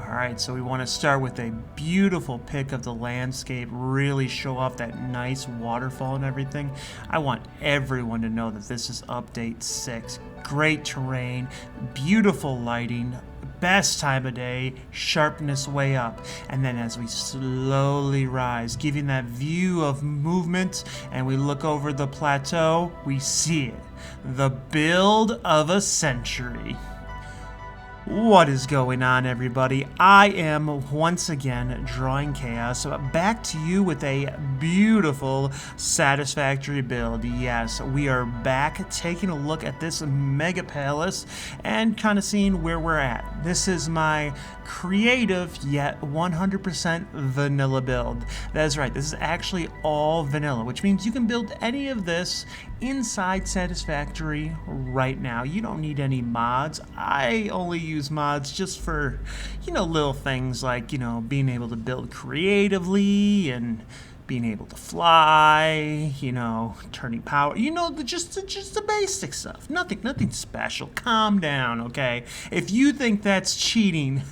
Alright, so we want to start with a beautiful pic of the landscape, really show off that nice waterfall and everything. I want everyone to know that this is update 6. Great terrain, beautiful lighting, best time of day, sharpness way up. And then as we slowly rise, giving that view of movement, and we look over the plateau, we see it. The build of a century. What is going on, everybody? I am once again Drawing Chaos, back to you with a beautiful Satisfactory build. Yes, we are back taking a look at this mega palace and kind of seeing where we're at. This is my creative yet 100% vanilla build. That is right, this is actually all vanilla, which means you can build any of this inside Satisfactory right now. You don't need any mods. I only use mods just for, little things like, being able to build creatively and being able to fly, turning power, just the basic stuff. Nothing special. Calm down, okay? If you think that's cheating,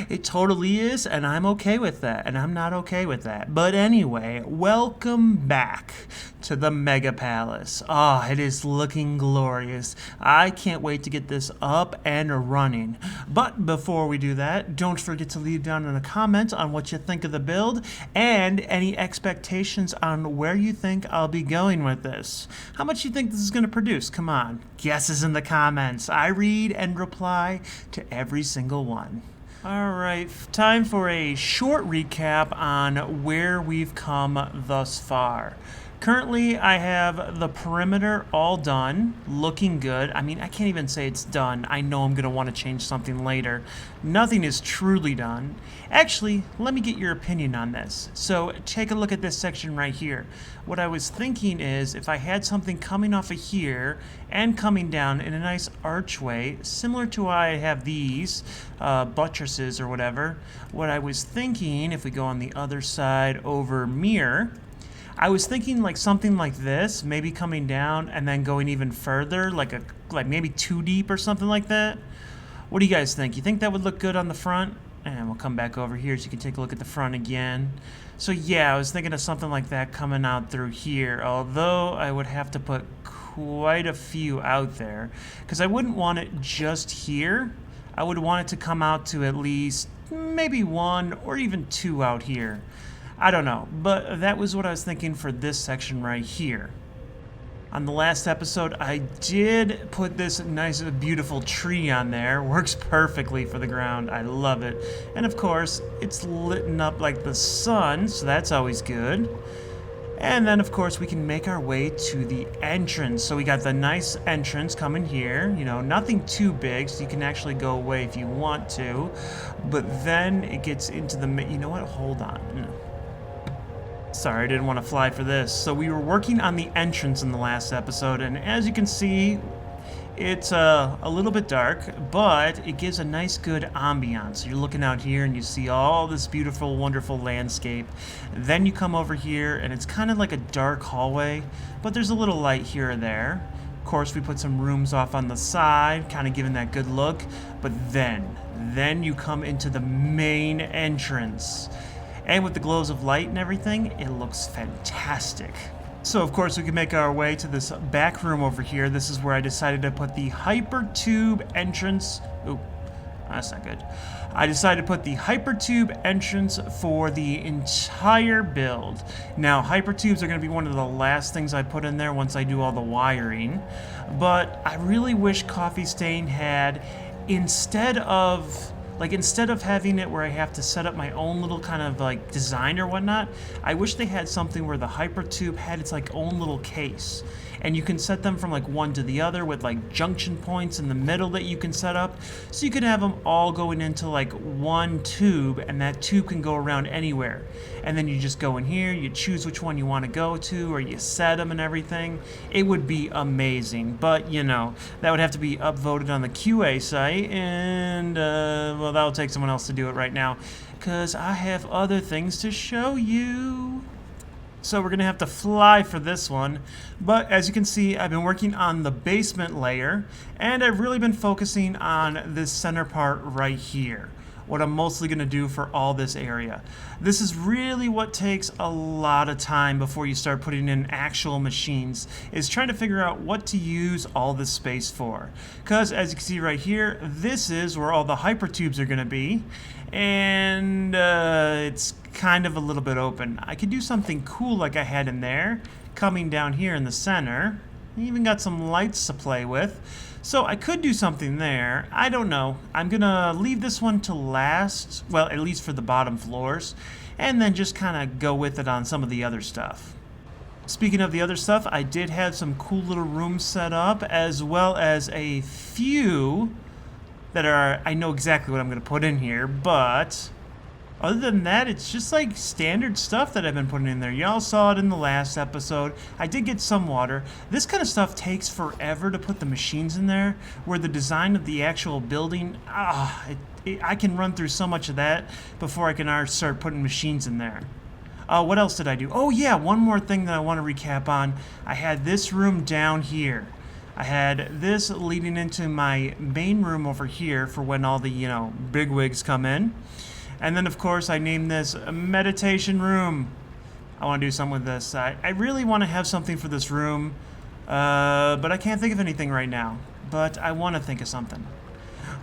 it totally is, and I'm okay with that, and I'm not okay with that. But anyway, welcome back to the Mega Palace. Oh, it is looking glorious. I can't wait to get this up and running. But before we do that, don't forget to leave down in a comment on what you think of the build and any expectations on where you think I'll be going with this. How much you think this is going to produce? Come on, guesses in the comments. I read and reply to every single one. Alright, time for a short recap on where we've come thus far. Currently, I have the perimeter all done, looking good. I mean, I can't even say it's done. I know I'm going to want to change something later. Nothing is truly done. Actually, let me get your opinion on this. So, take a look at this section right here. What I was thinking is, if I had something coming off of here and coming down in a nice archway, similar to why I have these buttresses or whatever, what I was thinking, if we go on the other side over mirror, I was thinking like something like this, maybe coming down and then going even further, like maybe 2 deep or something like that. What do you guys think? You think that would look good on the front? And we'll come back over here so you can take a look at the front again. So yeah, I was thinking of something like that coming out through here, although I would have to put quite a few out there because I wouldn't want it just here. I would want it to come out to at least maybe 1 or even 2 out here. I don't know, but that was what I was thinking for this section right here. On the last episode, I did put this nice, beautiful tree on there. Works perfectly for the ground. I love it. And of course, it's lit up like the sun, so that's always good. And then, of course, we can make our way to the entrance. So we got the nice entrance coming here. Nothing too big, so you can actually go away if you want to. But then it gets into the... You know what? Hold on. Sorry, I didn't want to fly for this. So we were working on the entrance in the last episode, and as you can see, it's a little bit dark, but it gives a nice, good ambiance. You're looking out here, and you see all this beautiful, wonderful landscape. Then you come over here, and it's kind of like a dark hallway, but there's a little light here or there. Of course, we put some rooms off on the side, kind of giving that good look. But then you come into the main entrance. And with the glows of light and everything, it looks fantastic. So of course we can make our way to this back room over here. This is where I decided to put the hypertube entrance. Ooh, that's not good. I decided to put the hypertube entrance for the entire build. Now, hypertubes are going to be one of the last things I put in there once I do all the wiring. But I really wish Coffee Stain had, instead of having it where I have to set up my own little kind of like design or whatnot, I wish they had something where the hypertube had its like own little case. And you can set them from like one to the other with like junction points in the middle that you can set up. So you can have them all going into like one tube, and that tube can go around anywhere. And then you just go in here, you choose which one you want to go to, or you set them and everything. It would be amazing. But, that would have to be upvoted on the QA site, and, well, that'll take someone else to do it right now, because I have other things to show you. So we're going to have to fly for this one. But as you can see, I've been working on the basement layer, and I've really been focusing on this center part right here. what I'm mostly going to do for all this area. This is really what takes a lot of time before you start putting in actual machines, is trying to figure out what to use all this space for. Because as you can see right here, this is where all the hypertubes are going to be, and it's kind of a little bit open. I could do something cool like I had in there, coming down here in the center. Even got some lights to play with. So I could do something there. I don't know. I'm going to leave this one to last, well, at least for the bottom floors, and then just kind of go with it on some of the other stuff. Speaking of the other stuff, I did have some cool little rooms set up, as well as a few that are, I know exactly what I'm going to put in here, but other than that, it's just like standard stuff that I've been putting in there. Y'all saw it in the last episode. I did get some water. This kind of stuff takes forever to put the machines in there, where the design of the actual building, I can run through so much of that before I can start putting machines in there. What else did I do? Oh yeah, one more thing that I want to recap on. I had this room down here. I had this leading into my main room over here for when all the, bigwigs come in. And then, of course, I named this a meditation room. I want to do something with this. I really want to have something for this room, but I can't think of anything right now. But I want to think of something.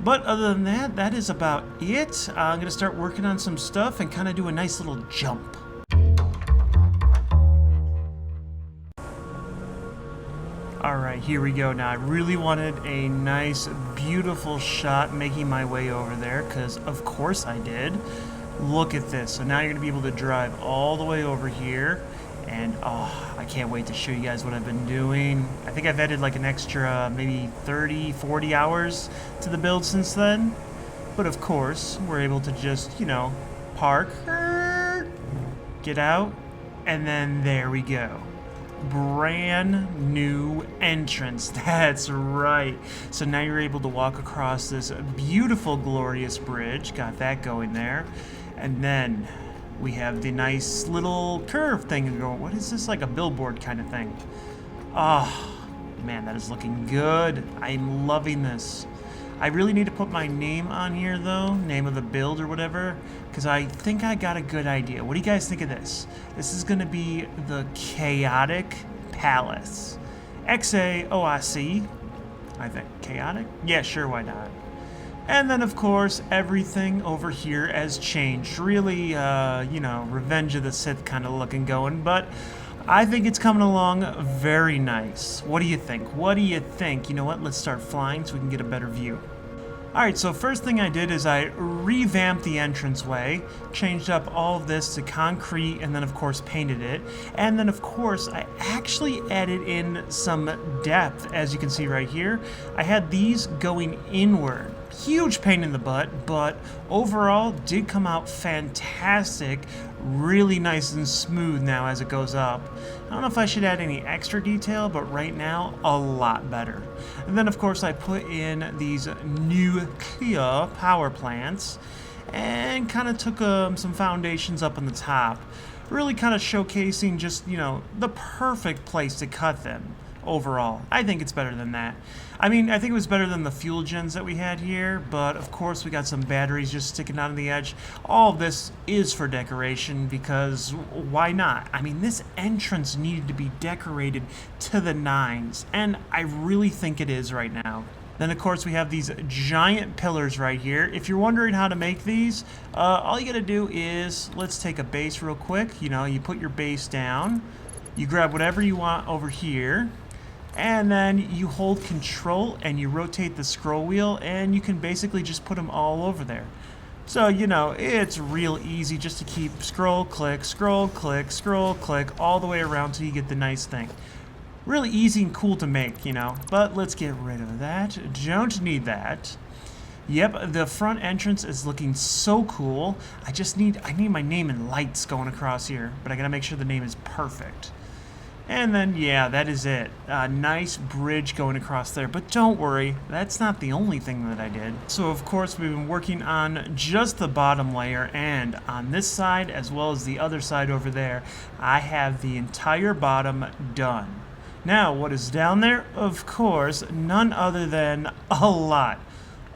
But other than that, that is about it. I'm going to start working on some stuff and kind of do a nice little jump. Alright, here we go. Now, I really wanted a nice, beautiful shot making my way over there, because of course I did. Look at this. So now you're going to be able to drive all the way over here, and I can't wait to show you guys what I've been doing. I think I've added like an extra maybe 30, 40 hours to the build since then. But of course, we're able to just, park, get out, and then there we go. Brand new entrance. That's right. So now you're able to walk across this beautiful, glorious bridge. Got that going there. And then we have the nice little curve thing going. What is this? Like a billboard kind of thing. Oh, man, that is looking good. I'm loving this. I really need to put my name on here, though, name of the build or whatever, because I think I got a good idea. What do you guys think of this? This is going to be the Xaotic Palace. Xaotic, I think. Chaotic? Yeah, sure, why not? And then, of course, everything over here has changed. Really, Revenge of the Sith kind of looking going, but I think it's coming along very nice. What do you think? What do you think? You know what? Let's start flying so we can get a better view. Alright, so first thing I did is I revamped the entranceway, changed up all of this to concrete, and then of course painted it. And then of course I actually added in some depth, as you can see right here. I had these going inward. Huge pain in the butt, but overall did come out fantastic, really nice and smooth now as it goes up. I don't know if I should add any extra detail, but right now a lot better. And then of course I put in these nuclear power plants and kind of took some foundations up on the top, really kind of showcasing just, the perfect place to cut them. Overall, I think it's better than that. I mean, I think it was better than the fuel gens that we had here, but of course we got some batteries just sticking out of the edge. All of this is for decoration, because why not? I mean, this entrance needed to be decorated to the nines, and I really think it is right now. Then, of course, we have these giant pillars right here. If you're wondering how to make these, all you gotta do is, let's take a base real quick. You put your base down, you grab whatever you want over here, and then you hold control and you rotate the scroll wheel, and you can basically just put them all over there. So, it's real easy just to keep scroll, click, scroll, click, scroll, click, all the way around till you get the nice thing. Really easy and cool to make, but let's get rid of that. Don't need that. Yep, the front entrance is looking so cool. I need my name in lights going across here, but I gotta make sure the name is perfect. And then, yeah, that is it. A nice bridge going across there. But don't worry, that's not the only thing that I did. So, of course, we've been working on just the bottom layer. And on this side, as well as the other side over there, I have the entire bottom done. Now, what is down there? Of course, none other than a lot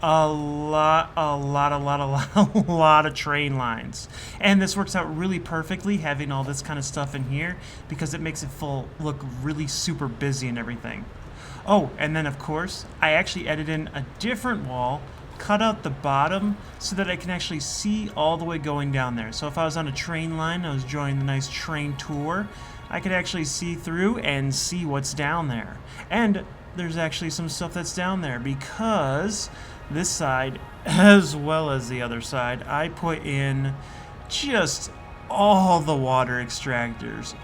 a lot, a lot of train lines. And this works out really perfectly, having all this kind of stuff in here, because it makes it look really super busy and everything. Oh, and then of course, I actually added in a different wall, cut out the bottom so that I can actually see all the way going down there. So if I was on a train line, I was enjoying the nice train tour, I could actually see through and see what's down there. And there's actually some stuff that's down there, because this side, as well as the other side, I put in just all the water extractors.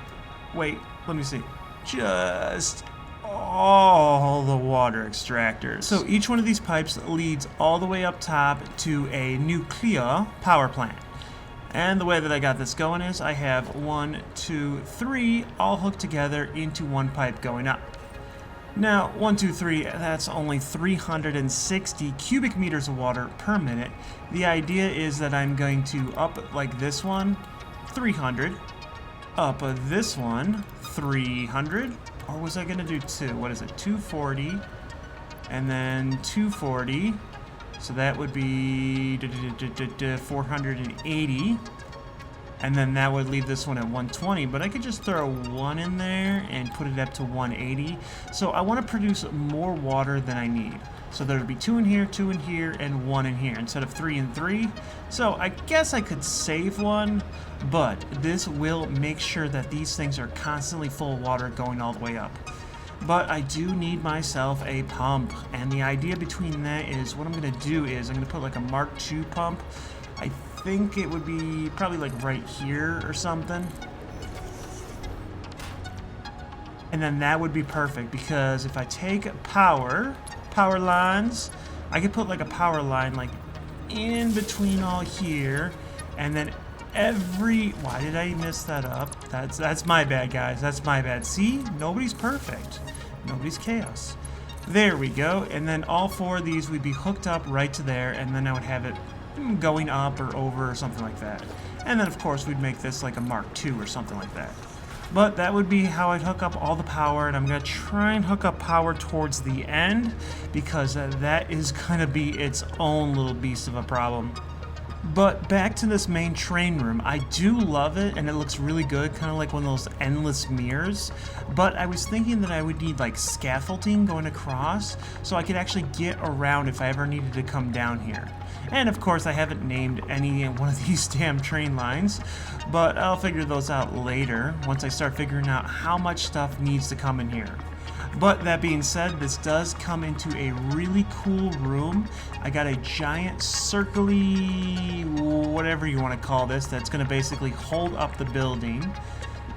Wait, let me see. Just all the water extractors. So each one of these pipes leads all the way up top to a nuclear power plant. And the way that I got this going is I have 1, 2, 3 all hooked together into one pipe going up. Now, 1, 2, 3, that's only 360 cubic meters of water per minute. The idea is that I'm going to up like this one, 300, up this one, 300, or was I going to do 2? What is it? 240, and then 240. So that would be 480, and then that would leave this one at 120, but I could just throw 1 in there and put it up to 180. So I want to produce more water than I need. So there would be 2 in here, 2 in here, and 1 in here instead of 3 and 3. So I guess I could save 1, but this will make sure that these things are constantly full of water going all the way up. But I do need myself a pump, and the idea between that is what I'm going to do is I'm going to put like a Mark II pump. I think it would be probably like right here or something. And then that would be perfect, because if I take power lines, I could put like a power line like in between all here, and then why did I mess that up? That's my bad, guys. That's my bad. See? Nobody's perfect. Nobody's chaos. There we go. And then all 4 of these would be hooked up right to there, and then I would have it going up or over or something like that. And then of course we'd make this like a Mark II or something like that. But that would be how I'd hook up all the power, and I'm going to try and hook up power towards the end, because that is going to be its own little beast of a problem. But back to this main train room, I do love it, and it looks really good, kind of like one of those endless mirrors. But I was thinking that I would need like scaffolding going across, so I could actually get around if I ever needed to come down here. And of course I haven't named any one of these damn train lines, but I'll figure those out later once I start figuring out how much stuff needs to come in here. But that being said, this does come into a really cool room. I got a giant circly, whatever you want to call this, that's going to basically hold up the building.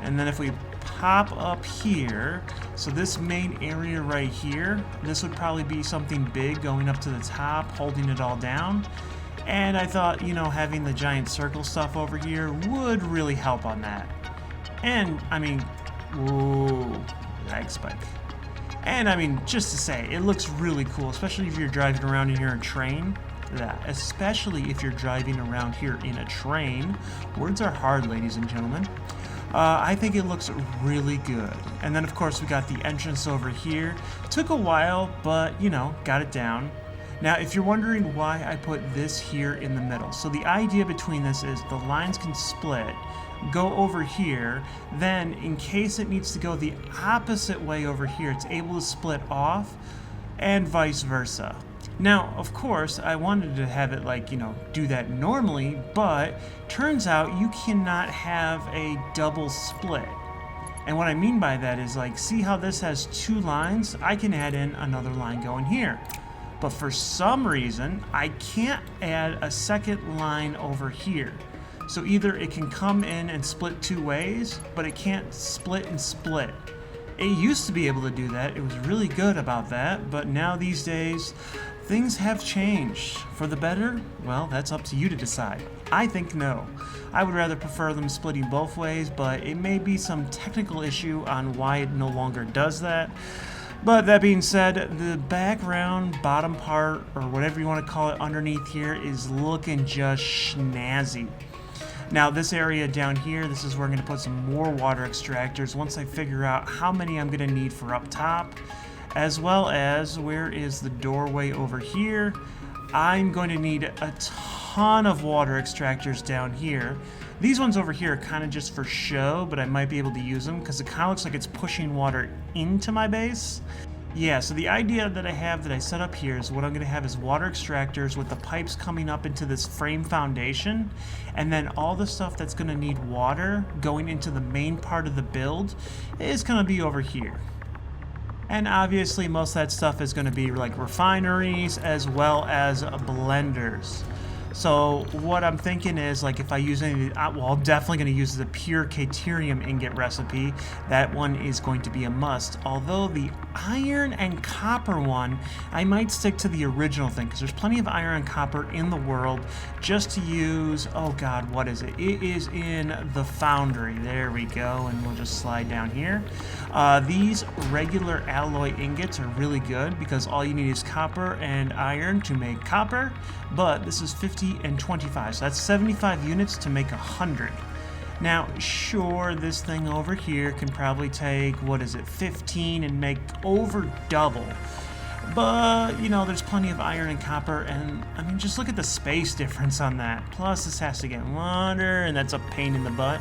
And then if we pop up here, so this main area right here, this would probably be something big going up to the top, holding it all down. And I thought, you know, having the giant circle stuff over here would really help on that. And, I mean, whoa, lag spike. And I mean, just to say, it looks really cool, especially if you're driving around in here in a train. Especially if you're driving around here in a train. Words are hard, ladies and gentlemen. I think it looks really good. And then of course we got the entrance over here. Took a while, but you know, got it down. Now if you're wondering why I put this here in the middle, so the idea between this is the lines can split, go over here, then in case it needs to go the opposite way over here, it's able to split off, and vice versa. Now, of course, I wanted to have it like, you know, do that normally, but turns out you cannot have a double split. And what I mean by that is, like, see how this has 2 lines? I can add in another line going here. But for some reason, I can't add a second line over here. So either it can come in and split 2 ways, but it can't split and split. It used to be able to do that. It was really good about that, but now these days, things have changed. For the better? Well, that's up to you to decide. I think no. I would rather prefer them splitting both ways, but it may be some technical issue on why it no longer does that. But that being said, the background, bottom part, or whatever you want to call it underneath here is looking just snazzy. Now this area down here, this is where I'm going to put some more water extractors once I figure out how many I'm going to need for up top, as well as where is the doorway over here. I'm going to need a ton of water extractors down here. These ones over here are kind of just for show, but I might be able to use them because it kind of looks like it's pushing water into my base. Yeah, so the idea that I have that I set up here is what I'm going to have is water extractors with the pipes coming up into this frame foundation, and then all the stuff that's going to need water going into the main part of the build is going to be over here. And obviously most of that stuff is going to be like refineries as well as blenders. So what I'm thinking is, like, if I use any, well, I'm definitely going to use the pure Caterium ingot recipe. That one is going to be a must. Although the iron and copper one, I might stick to the original thing because there's plenty of iron and copper in the world just to use. Oh God, what is it? It is in the foundry. There we go, and we'll just slide down here. These regular alloy ingots are really good because all you need is copper and iron to make copper, but this is 50 and 25, so that's 75 units to make 100. Now, sure, this thing over here can probably take, what is it, 15 and make over double. But, you know, there's plenty of iron and copper, and, I mean, just look at the space difference on that. Plus, this has to get water, and that's a pain in the butt.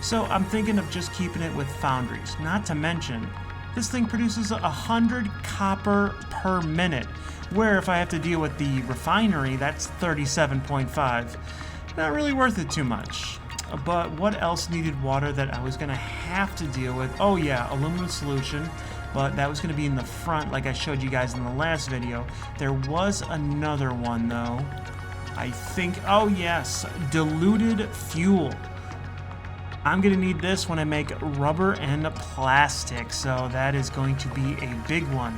So I'm thinking of just keeping it with foundries. Not to mention, this thing produces 100 copper per minute, where if I have to deal with the refinery, that's 37.5. Not really worth it too much. But what else needed water that I was going to have to deal with? Oh yeah, aluminum solution, but that was going to be in the front like I showed you guys in the last video. There was another one though. I think, oh yes, diluted fuel. I'm going to need this when I make rubber and plastic, so that is going to be a big one.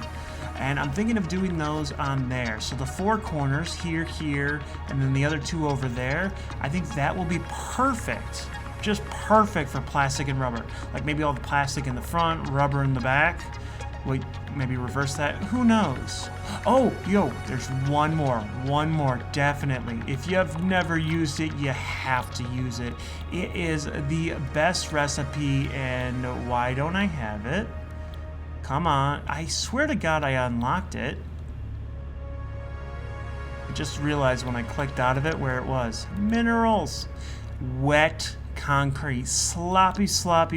And I'm thinking of doing those on there. So the four corners, here, here, and then the other two over there, I think that will be perfect. Just perfect for plastic and rubber. Like maybe all the plastic in the front, rubber in the back. Wait, maybe reverse that? Who knows? Oh, yo, there's one more, definitely. If you have never used it, you have to use it. It is the best recipe, and why don't I have it? Come on, I swear to God I unlocked it. I just realized when I clicked out of it where it was. Minerals. Wet concrete. Sloppy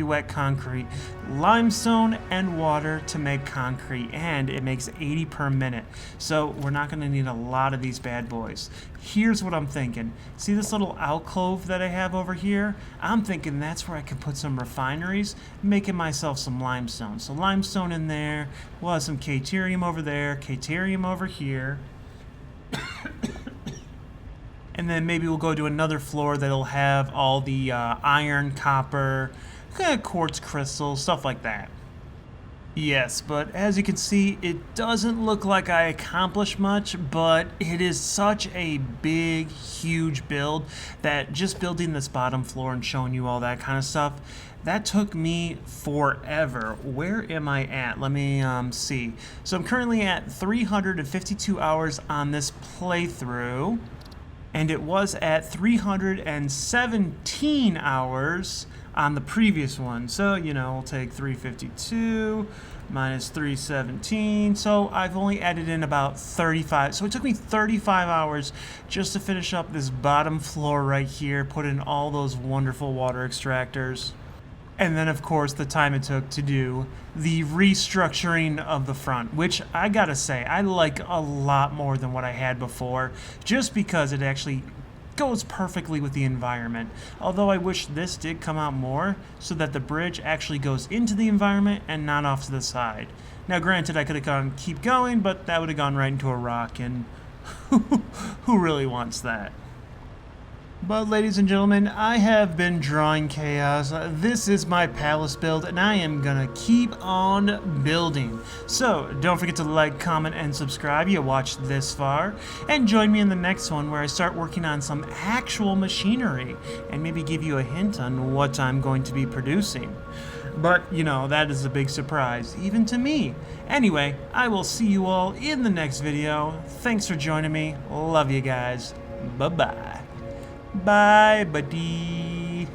wet concrete. Limestone and water to make concrete, and it makes 80 per minute. So we're not going to need a lot of these bad boys. Here's what I'm thinking. See this little alcove that I have over here? I'm thinking that's where I can put some refineries, making myself some limestone. So limestone in there, we'll have some Caterium over there, Caterium over here. And then maybe we'll go to another floor that'll have all the iron, copper, quartz crystals, stuff like that. Yes, but as you can see, it doesn't look like I accomplished much, but it is such a big, huge build that just building this bottom floor and showing you all that kind of stuff, that took me forever. Where am I at? Let me see. So I'm currently at 352 hours on this playthrough, and it was at 317 hours on the previous one. So, you know, we'll take 352 minus 317. So I've only added in about 35. So it took me 35 hours just to finish up this bottom floor right here, put in all those wonderful water extractors. And then, of course, the time it took to do the restructuring of the front, which I gotta say, I like a lot more than what I had before, just because it actually goes perfectly with the environment. Although I wish this did come out more so that the bridge actually goes into the environment and not off to the side. Now, granted, I could have gone keep going, but that would have gone right into a rock, and who really wants that? But ladies and gentlemen, I have been drawing chaos. This is my palace build, and I am gonna keep on building. So don't forget to like, comment, and subscribe. You watched this far, and join me in the next one where I start working on some actual machinery and maybe give you a hint on what I'm going to be producing. But, you know, that is a big surprise, even to me. Anyway, I will see you all in the next video. Thanks for joining me. Love you guys. Bye-bye. Bye, buddy.